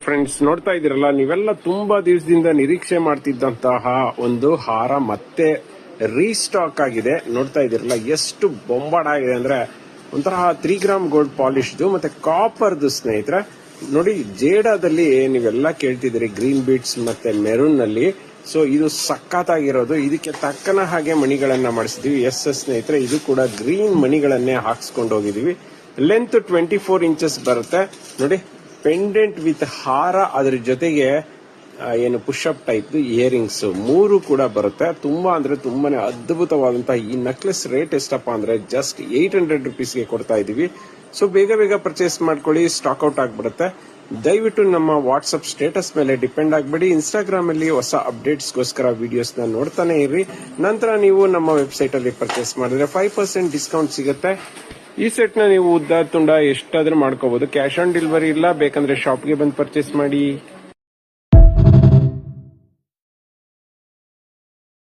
Friends, ನೋಡ್ತಾ ಇದ್ದೀರಲ್ಲ, ನೀವೆಲ್ಲ ತುಂಬಾ ದಿವಸದಿಂದ ನಿರೀಕ್ಷೆ ಮಾಡ್ತಿದ್ದಂತಹ ಒಂದು ಹಾರ ಮತ್ತೆ ರೀಸ್ಟಾಕ್ ಆಗಿದೆ. ನೋಡ್ತಾ ಇದ್ದೀರಲ್ಲ ಎಷ್ಟು ಬೊಂಬಾಡ್ ಆಗಿದೆ ಅಂದ್ರೆ ಒಂಥರ 3 ಗ್ರಾಮ್ ಗೋಲ್ಡ್ ಪಾಲಿಶ್ದು ಮತ್ತೆ ಕಾಪರ್ದು ಸ್ನೇಹಿತರೆ. ನೋಡಿ, ಜೇಡಾದಲ್ಲಿ ನೀವೆಲ್ಲ ಕೇಳ್ತಿದ್ದೀರಿ ಗ್ರೀನ್ ಬೀಡ್ಸ್ ಮತ್ತೆ ಮೆರೂನ್ ನಲ್ಲಿ. ಸೊ ಇದು ಸಖತ್ತಾಗಿರೋದು. ಇದಕ್ಕೆ ತಕ್ಕನ ಹಾಗೆ ಮಣಿಗಳನ್ನ ಮಾಡಿಸಿದೀವಿ. ಎಸ್ ಸ್ನೇಹಿತರೆ, ಇದು ಕೂಡ ಗ್ರೀನ್ ಮಣಿಗಳನ್ನೇ ಹಾಕ್ಸ್ಕೊಂಡು ಹೋಗಿದೀವಿ. ಲೆಂತ್ 24 ಇಂಚಸ್ ಬರುತ್ತೆ ನೋಡಿ. ಪೆಂಡೆಂಟ್ ವಿತ್ ಹಾರ, ಅದ್ರ ಜೊತೆಗೆ ಏನು ಪುಷಪ್ ಟೈಪ್ ಇಯರಿಂಗ್ಸ್ 3 ಕೂಡ ಬರುತ್ತೆ. ತುಂಬಾ ಅಂದ್ರೆ ತುಂಬಾನೇ ಅದ್ಭುತವಾದಂತಹ ಈ ನೆಕ್ಲೆಸ್ ರೇಟ್ ಎಷ್ಟಪ್ಪ ಅಂದ್ರೆ ಜಸ್ಟ್ 800 ರುಪೀಸ್ಗೆ ಕೊಡ್ತಾ ಇದೀವಿ. ಸೊ ಬೇಗ ಬೇಗ ಪರ್ಚೇಸ್ ಮಾಡ್ಕೊಳ್ಳಿ, ಸ್ಟಾಕ್ ಔಟ್ ಆಗ್ಬಿಡುತ್ತೆ. ದಯವಿಟ್ಟು ನಮ್ಮ ವಾಟ್ಸ್ಆಪ್ ಸ್ಟೇಟಸ್ ಮೇಲೆ ಡಿಪೆಂಡ್ ಆಗಬೇಡಿ. ಇನ್ಸ್ಟಾಗ್ರಾಮ್ ಅಲ್ಲಿ ಹೊಸ ಅಪ್ಡೇಟ್ಸ್ಗೋಸ್ಕರ ವಿಡಿಯೋಸ್ ನ ನೋಡ್ತಾನೆ ಇರ್ರಿ. ನಂತರ ನೀವು ನಮ್ಮ ವೆಬ್ಸೈಟ್ ಅಲ್ಲಿ ಪರ್ಚೇಸ್ ಮಾಡಿದ್ರೆ 5% ಡಿಸ್ಕೌಂಟ್ ಸಿಗುತ್ತೆ. ಈ ಸೆಟ್ ನ ನೀವು ಉದ್ದ ತುಂಡ ಎಷ್ಟಾದ್ರೂ ಮಾಡ್ಕೋಬಹುದು. ಕ್ಯಾಶ್ ಆನ್ ಡೆಲಿವರಿ ಇಲ್ಲ, ಬೇಕಂದ್ರೆ ಶಾಪ್ಗೆ ಬಂದು ಪರ್ಚೇಸ್ ಮಾಡಿ.